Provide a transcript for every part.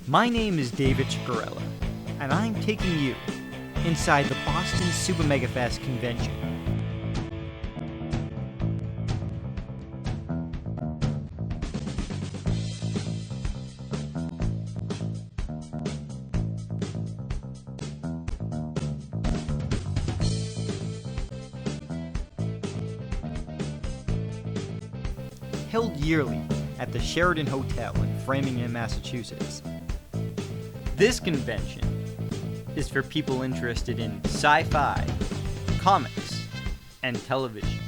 My name is David Ciccariella, and I'm taking you inside the Boston Super Megafest convention. Held yearly at the Sheraton Hotel in Framingham, Massachusetts. This convention is for people interested in sci-fi, comics, and television.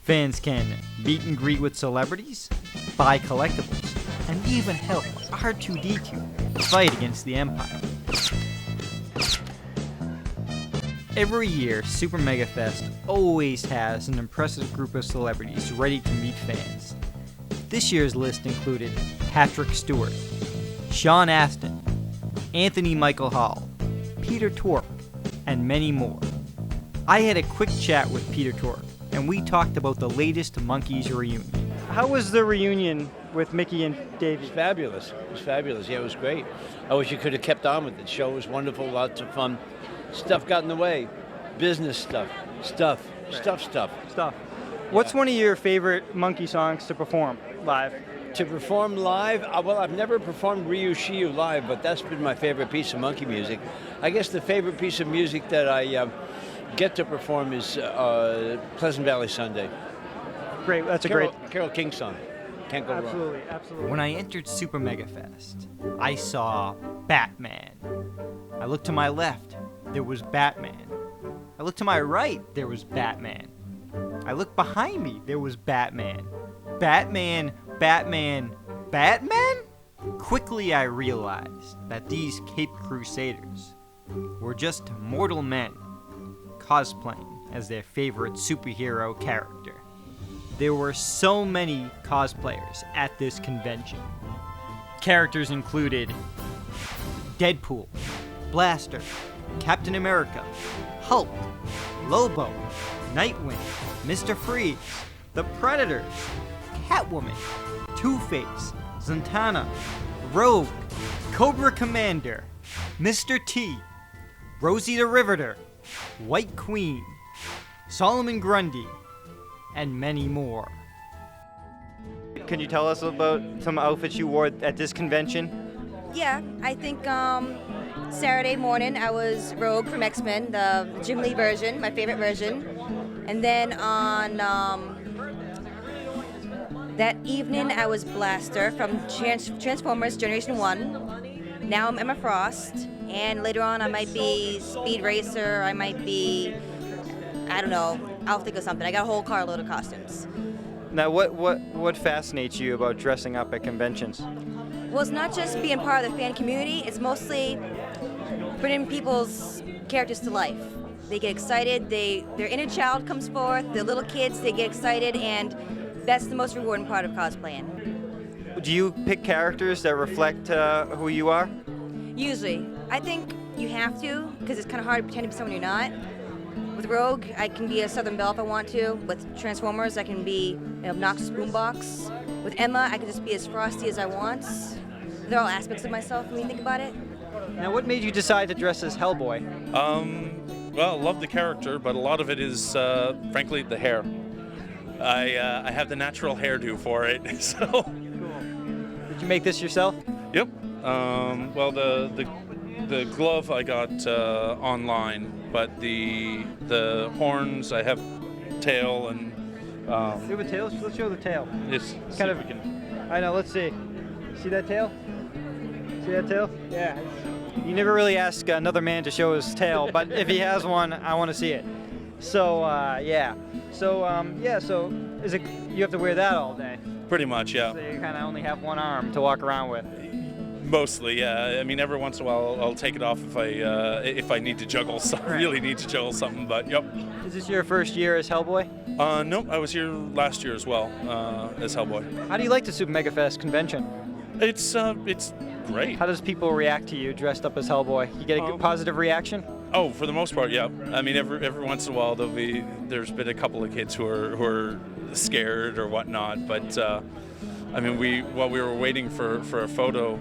Fans can meet and greet with celebrities, buy collectibles, and even help R2-D2 fight against the Empire. Every year, Super Megafest always has an impressive group of celebrities ready to meet fans. This year's list included Patrick Stewart, Sean Astin, Anthony Michael Hall, Peter Tork, and many more. I had a quick chat with Peter Tork, and we talked about the latest Monkees reunion. How was the reunion with Mickey and Davey? It was fabulous. It was fabulous. Yeah, it was great. I wish you could have kept on with it. The show was wonderful, lots of fun. Stuff got in the way. Business stuff. Stuff. What's one of your favorite Monkey songs to perform live? To perform live, well, I've never performed Ryu Shiyu live, but that's been my favorite piece of monkey music. I guess the favorite piece of music that I get to perform is Pleasant Valley Sunday. Great, that's Carole King song. Can't go wrong. Absolutely. When I entered Super Megafest, I saw Batman. I looked to my left, there was Batman. I looked to my right, there was Batman. I looked behind me, there was Batman. Batman? Quickly I realized that these Caped Crusaders were just mortal men cosplaying as their favorite superhero character. There were so many cosplayers at this convention. Characters included Deadpool, Blaster, Captain America, Hulk, Lobo, Nightwing, Mr. Freeze, The Predator, Catwoman, Two-Face, Zatanna, Rogue, Cobra Commander, Mr. T, Rosie the Riveter, White Queen, Solomon Grundy, and many more. Can you tell us about some outfits you wore at this convention? Yeah, I think Saturday morning I was Rogue from X-Men, the Jim Lee version, my favorite version. And then on that evening I was Blaster from Transformers Generation 1. Now I'm Emma Frost. And later on I might be Speed Racer, I might be, I don't know, I'll think of something. I got a whole carload of costumes. Now what fascinates you about dressing up at conventions? Well, it's not just being part of the fan community, it's mostly bringing people's characters to life. They get excited, their inner child comes forth, the little kids, they get excited, and that's the most rewarding part of cosplaying. Do you pick characters that reflect who you are? Usually. I think you have to, because it's kind of hard to pretend to be someone you're not. With Rogue, I can be a Southern Belle if I want to. With Transformers, I can be an obnoxious boombox. With Emma, I can just be as frosty as I want. They're all aspects of myself when you think about it. Now, what made you decide to dress as Hellboy? Well, I love the character, but a lot of it is, frankly, the hair. I have the natural hairdo for it, so. Cool. Did you make this yourself? Yep. Well, the glove I got online, but the horns I have tail and. You have a tail? Let's show the tail. It's kind of. I know. Let's see. See that tail? See that tail? Yeah. You never really ask another man to show his tail, but if he has one, I want to see it. So yeah. So So is it? You have to wear that all day? Pretty much, yeah. So you kind of only have one arm to walk around with. Mostly, yeah. I mean, every once in a while I'll take it off if I need to juggle something. Right. Really need to juggle something. But yep. Is this your first year as Hellboy? No, I was here last year as well as Hellboy. How do you like the Super Megafest convention? It's great. How does people react to you dressed up as Hellboy? You get a good positive reaction? Oh, for the most part, yeah. I mean, every once in a while there's been a couple of kids who are scared or whatnot, but I mean, while we were waiting for a photo,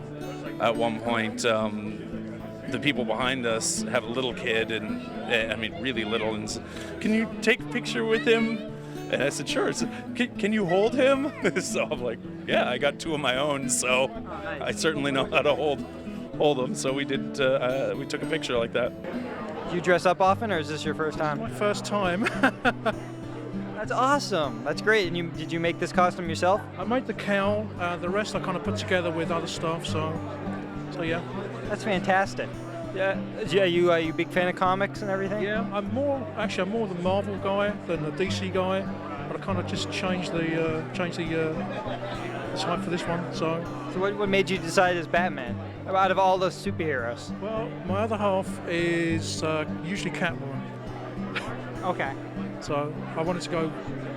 at one point, the people behind us have a little kid, and I mean really little, and said, "Can you take a picture with him?" And I said, "Sure." So, can you hold him? So I'm like, "Yeah, I got 2 of my own, so nice. I certainly know how to hold them." So we did. We took a picture like that. Do you dress up often, or is this your first time? My first time. That's awesome. That's great. And did you make this costume yourself? I made the cowl. The rest I kind of put together with other stuff. So yeah. That's fantastic. Yeah. Are you a big fan of comics and everything? Yeah, I'm more the Marvel guy than the DC guy, but I kind of just changed the site for this one. So what made you decide as Batman out of all those superheroes? well, my other half is usually Catwoman, Okay. so I wanted to go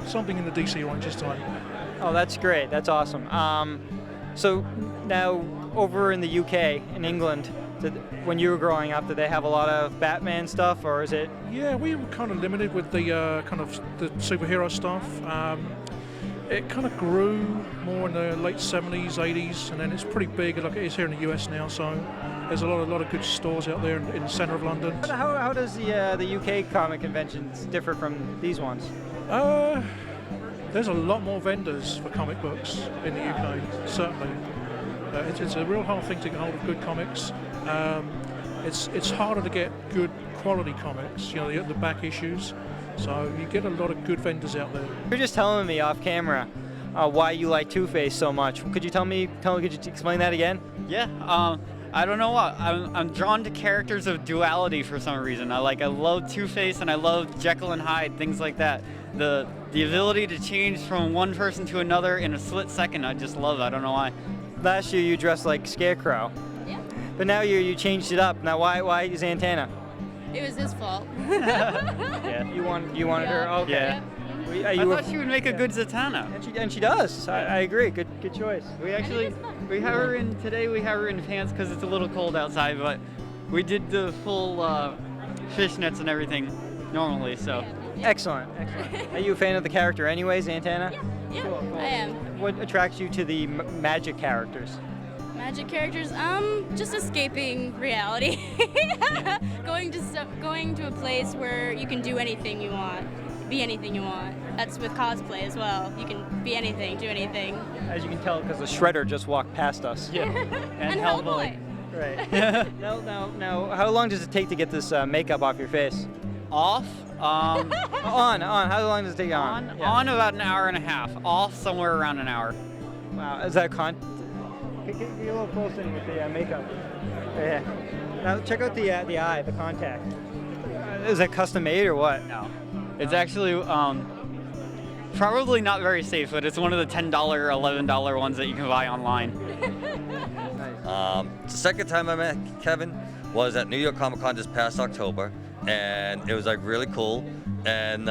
something in the DC range this time. Oh, that's great. That's awesome. So now over in the UK, in England, when you were growing up, did they have a lot of Batman stuff, or is it? Yeah, we were kind of limited with the kind of the superhero stuff. It kind of grew more in the late 70s, 80s, and then it's pretty big like it is here in the US now. So there's a lot of good stores out there in the centre of London. How does the UK comic conventions differ from these ones? There's a lot more vendors for comic books in the UK, certainly. It's a real hard thing to get hold of good comics. It's harder to get good quality comics, the back issues. So you get a lot of good vendors out there. You're just telling me off camera why you like Two-Face so much. Could you could you explain that again? Yeah, I don't know what. I'm drawn to characters of duality for some reason. I love Two-Face and I love Jekyll and Hyde, things like that. The ability to change from one person to another in a split second, I just love it. I don't know why. Last year you dressed like Scarecrow. Yeah. But now you changed it up. Now why is Santana? It was his fault. Yeah. You wanted her? Okay. Yeah. I thought she would make a good Zatanna. And she does. I agree. Good choice. We have her in today. We have her in pants because it's a little cold outside, but we did the full fishnets and everything normally. So Excellent. Are you a fan of the character anyway, Santana? Yeah, Cool. I am. What attracts you to the magic characters? Magic characters, just escaping reality. going to a place where you can do anything you want, be anything you want. That's with cosplay as well. You can be anything, do anything. As you can tell, because the Shredder just walked past us. yeah, And Hellboy. Right. Now, how long does it take to get this makeup off your face? Off. On. How long does it take on? On about an hour and a half. Off somewhere around an hour. Wow. Is that Get a little closer in with the makeup. Yeah. Now check out the eye, the contact. Is that custom made or what? No. It's actually probably not very safe, but it's one of the $10, $11 ones that you can buy online. Nice. The second time I met Kevin was at New York Comic Con this past October, and it was like really cool, and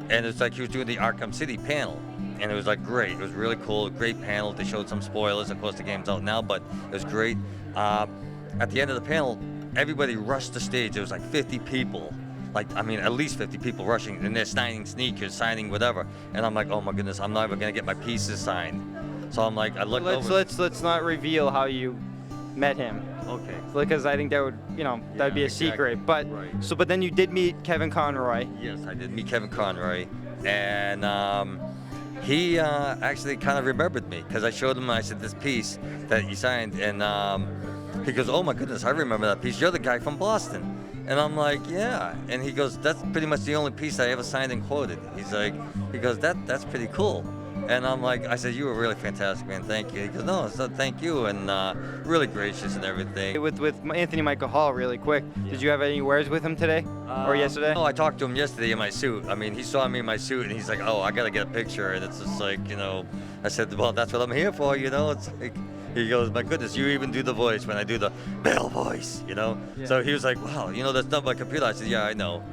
it's like he was doing the Arkham City panel, and it was like great. It was really cool, great panel. They showed some spoilers. Of course, the game's out now, but it was great. At the end of the panel, everybody rushed the stage. There was like 50 people. At least 50 people rushing, and they're signing sneakers, signing whatever. And I'm like, oh my goodness, I'm never gonna get my pieces signed. So I'm like, I looked over. Let's not reveal how you met him. Okay. Because I think that would, that'd be a secret. But Right. but then you did meet Kevin Conroy. Yes, I did meet Kevin Conroy, and he actually kind of remembered me because I showed him. I said this piece that you signed, and he goes, "Oh my goodness, I remember that piece. You're the guy from Boston." And I'm like, "Yeah." And he goes, "That's pretty much the only piece I ever signed and quoted." He goes, "That's pretty cool." And I'm like, I said, "You were really fantastic, man. Thank you." He goes, "No, so thank you," and really gracious and everything. With Anthony Michael Hall, really quick. Did you have any words with him today or yesterday? No, I talked to him yesterday in my suit. I mean, he saw me in my suit, and he's like, "Oh, I gotta get a picture." And it's just like, I said, "Well, that's what I'm here for." It's like, he goes, "My goodness, you even do the voice when I do the male voice," Yeah. So he was like, "Wow, that's not my computer." I said, "Yeah, I know."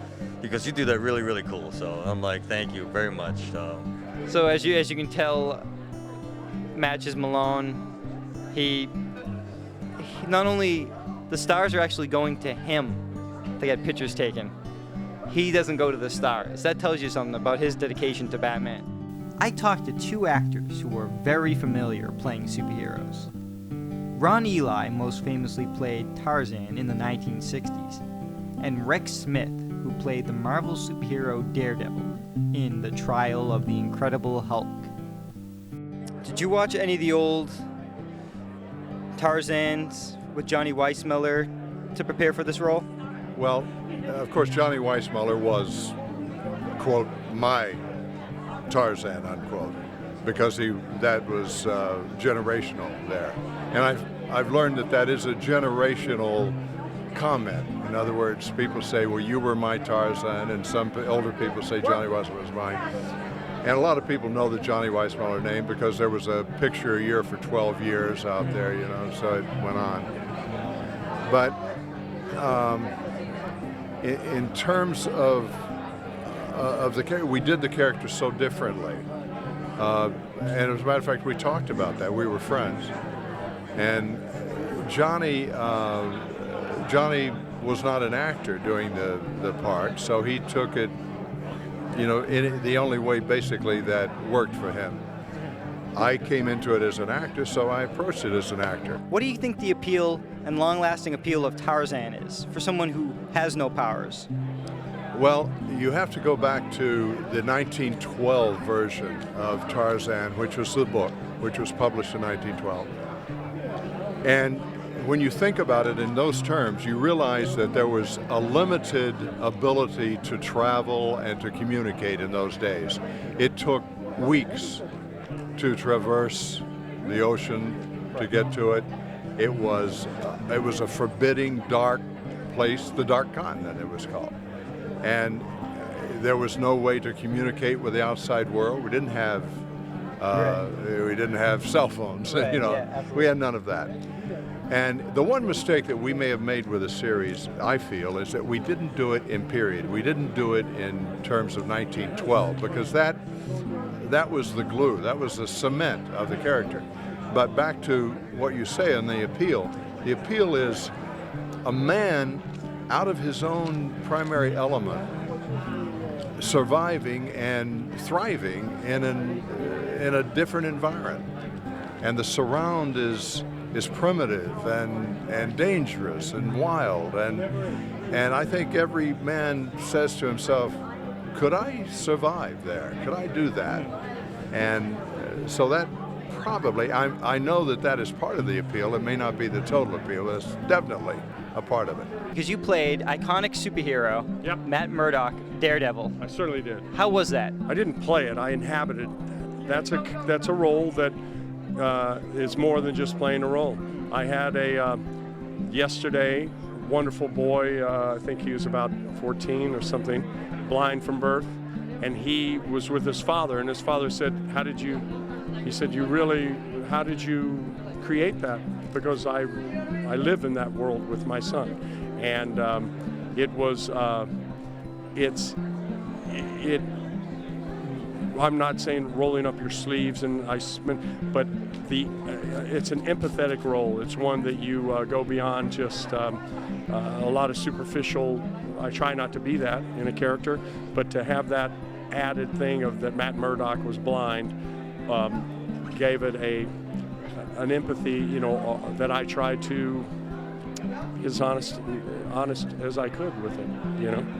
He goes, "You do that really, really cool." So I'm like, "Thank you very much." So as you can tell, Matches Malone, he not only the stars are actually going to him to get pictures taken. He doesn't go to the stars. That tells you something about his dedication to Batman. I talked to two actors who are very familiar playing superheroes. Ron Ely most famously played Tarzan in the 1960s, and Rex Smith, who played the Marvel superhero Daredevil in The Trial of the Incredible Hulk. Did you watch any of the old Tarzans with Johnny Weissmuller to prepare for this role? Well, of course, Johnny Weissmuller was, quote, my Tarzan, unquote, because that was generational there. And I've learned that is a generational comment. In other words, people say, well, you were my Tarzan, and some older people say Johnny Weissmuller was mine. And a lot of people know the Johnny Weissmuller name because there was a picture a year for 12 years out there, so it went on. But in terms of the character, we did the character so differently. And as a matter of fact, we talked about that. We were friends. And Johnny was not an actor doing the part, so he took it, in the only way basically that worked for him. I came into it as an actor, so I approached it as an actor. What do you think the appeal and long-lasting appeal of Tarzan is for someone who has no powers? Well, you have to go back to the 1912 version of Tarzan, which was the book, which was published in 1912. And when you think about it in those terms, you realize that there was a limited ability to travel and to communicate in those days. It took weeks to traverse the ocean to get to it. It was a forbidding, dark place, the Dark Continent it was called. And there was no way to communicate with the outside world. We didn't have cell phones, Right, we had none of that. And the one mistake that we may have made with the series, I feel, is that we didn't do it in period. We didn't do it in terms of 1912, because that was the glue, that was the cement of the character. But back to what you say on the appeal is a man out of his own primary element, surviving and thriving in a different environment. And the surround is primitive and dangerous and wild, and I think every man says to himself, could I survive there? Could I do that? And so that probably, I know that is part of the appeal. It may not be the total appeal, but it's definitely a part of it. Because you played iconic superhero, Yep. Matt Murdock, Daredevil. I certainly did. How was that? I didn't play it. I inhabited. That's a role that is more than just playing a role. I had yesterday, wonderful boy, I think he was about 14 or something, blind from birth, and he was with his father, and his father said, how did you create that? Because I live in that world with my son. And I'm not saying rolling up your sleeves, but it's an empathetic role. It's one that you go beyond just a lot of superficial. I try not to be that in a character, but to have that added thing of that Matt Murdock was blind gave it an empathy, that I tried to be as honest as I could with it,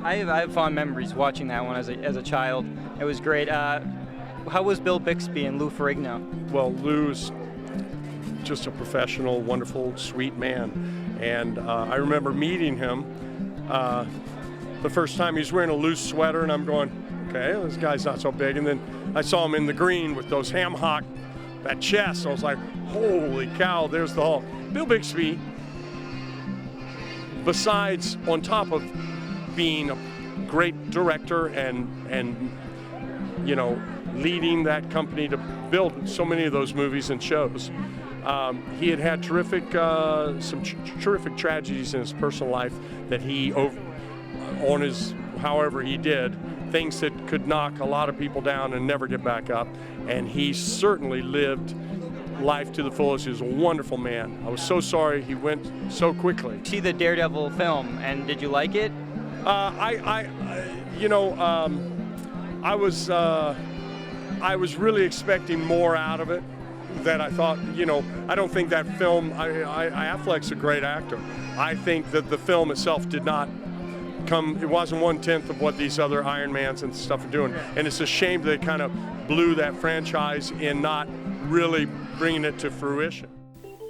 I have fond memories watching that one as a child. It was great. How was Bill Bixby and Lou Ferrigno? Well, Lou's just a professional, wonderful, sweet man. And I remember meeting him the first time. He was wearing a loose sweater, and I'm going, okay, this guy's not so big. And then I saw him in the green with those ham hock, that chest. I was like, holy cow, there's the Hulk. Bill Bixby, besides, on top of being a great director and leading that company to build so many of those movies and shows, he had terrific terrific tragedies in his personal life that he however he did, things that could knock a lot of people down and never get back up, and he certainly lived life to the fullest. He was a wonderful man. I was so sorry he went so quickly. See the Daredevil film, and did you like it? I was really expecting more out of it. that I thought, I don't think that film, Affleck's a great actor. I think that the film itself did not it wasn't 1/10 of what these other Iron Mans and stuff are doing. And it's a shame they kind of blew that franchise in not really bringing it to fruition.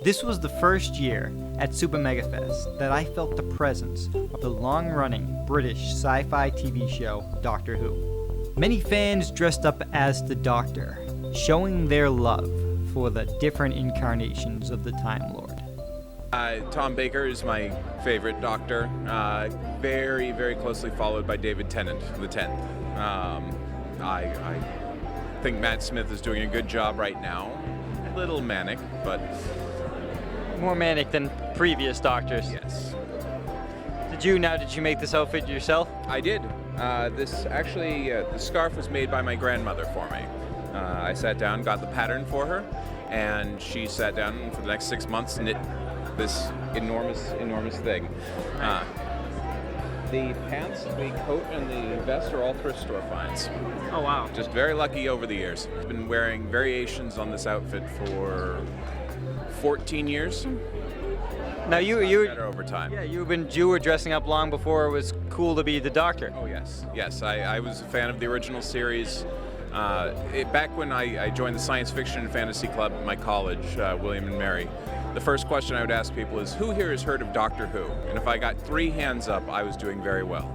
This was the first year at Super Megafest that I felt the presence of the long-running British sci-fi TV show Doctor Who. Many fans dressed up as the Doctor, showing their love for the different incarnations of the Time Lord. Tom Baker is my favorite Doctor, very, very closely followed by David Tennant, the 10th. I think Matt Smith is doing a good job right now. A little manic, but... More manic than previous Doctors. Yes. Did you make this outfit yourself? I did. The scarf was made by my grandmother for me. I sat down, got the pattern for her, and she sat down for the next 6 months and knit this enormous thing. The pants, the coat, and the vest are all thrift store finds. Oh, wow. Just very lucky over the years. I've been wearing variations on this outfit for 14 years. Now you better over time. Yeah, you were dressing up long before it was cool to be the Doctor. Oh yes. I was a fan of the original series. Back when I joined the Science Fiction and Fantasy Club at my college, William and Mary, the first question I would ask people is, who here has heard of Doctor Who? And if I got 3 hands up, I was doing very well.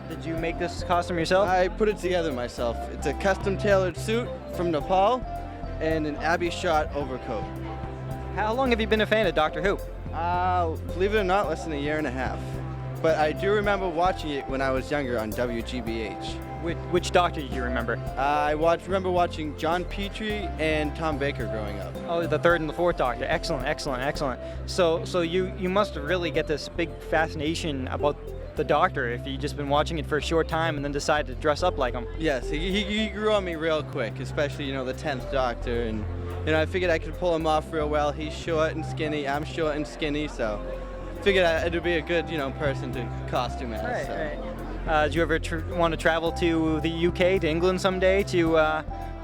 Did you make this costume yourself? I put it together myself. It's a custom tailored suit from Nepal and an Abbey shot overcoat. How long have you been a fan of Doctor Who? Believe it or not, less than a year and a half. But I do remember watching it when I was younger on WGBH. Which Doctor do you remember? I remember watching John Petrie and Tom Baker growing up. Oh, the 3rd and the 4th Doctor. Excellent. So you must really get this big fascination about the Doctor if you've just been watching it for a short time and then decided to dress up like him. Yes, he grew on me real quick, especially, the 10th Doctor. And, I figured I could pull him off real well. He's short and skinny, I'm short and skinny, so figured it'd be a good, person to costume as. Right, so. right. Do you ever want to travel to the UK, to England someday to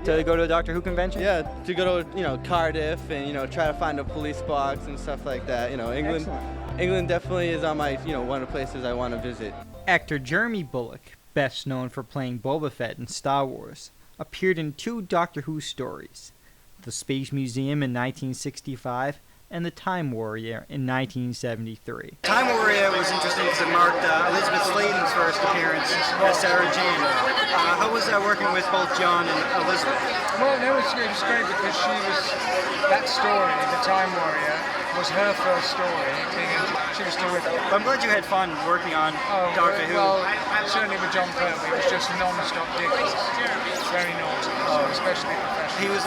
go to a Doctor Who convention? Yeah, to go to Cardiff and try to find a police box and stuff like that. England. Excellent. England definitely is on my one of the places I want to visit. Actor Jeremy Bulloch, best known for playing Boba Fett in Star Wars, appeared in 2 Doctor Who stories: The Space Museum in 1965 and The Time Warrior in 1973. Time Warrior was interesting because it marked Elizabeth Sladen's first appearance as Sarah Jane. How was that working with both John and Elizabeth? Well, it was great because that story, The Time Warrior, was her first story. She was still with her. I'm glad you had fun working on Doctor Who. Well, certainly with John Kirby, it was just non-stop giggles. Very naughty, especially professional. He was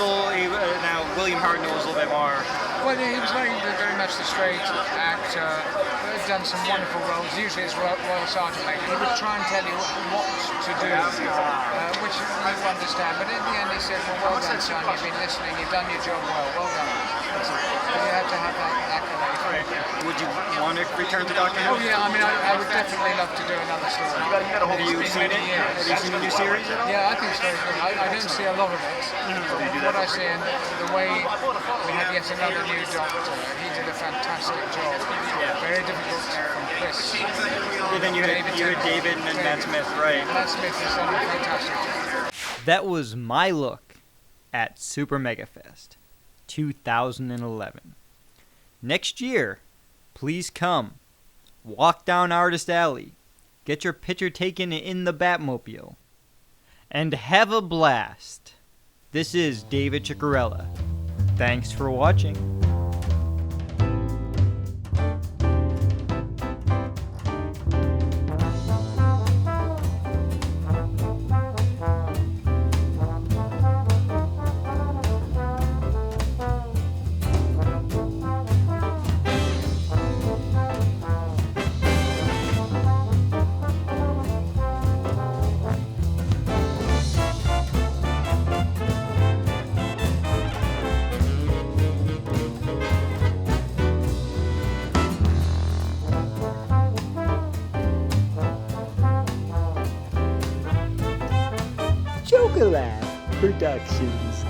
now William Hartnell was a little bit more. Well, yeah, he was very much the straight actor. He's done some wonderful roles. Usually it's Royal Sergeant Major. He would try and tell you what to do, which you understand. But in the end, he said, well done, son. You've been listening. You've done your job well done. So you have to have that accolade. Would you want to return to Doctor Who? Oh yeah, I would definitely love to do another story. Have you seen it? Have you seen the new series at all? Yeah, I think it's very good. I don't see a lot of it. But what I see, and the way we had yet another new Doctor, he did a fantastic job. Very difficult from Chris. Then you had David and then Matt Smith, right? Matt Smith has done a fantastic job. That was my look at Super Megafest 2011. Next year, please come, walk down Artist Alley, get your picture taken in the Batmobile, and have a blast. This is David Ciccariella. Thanks for watching. Chocolate for Productions.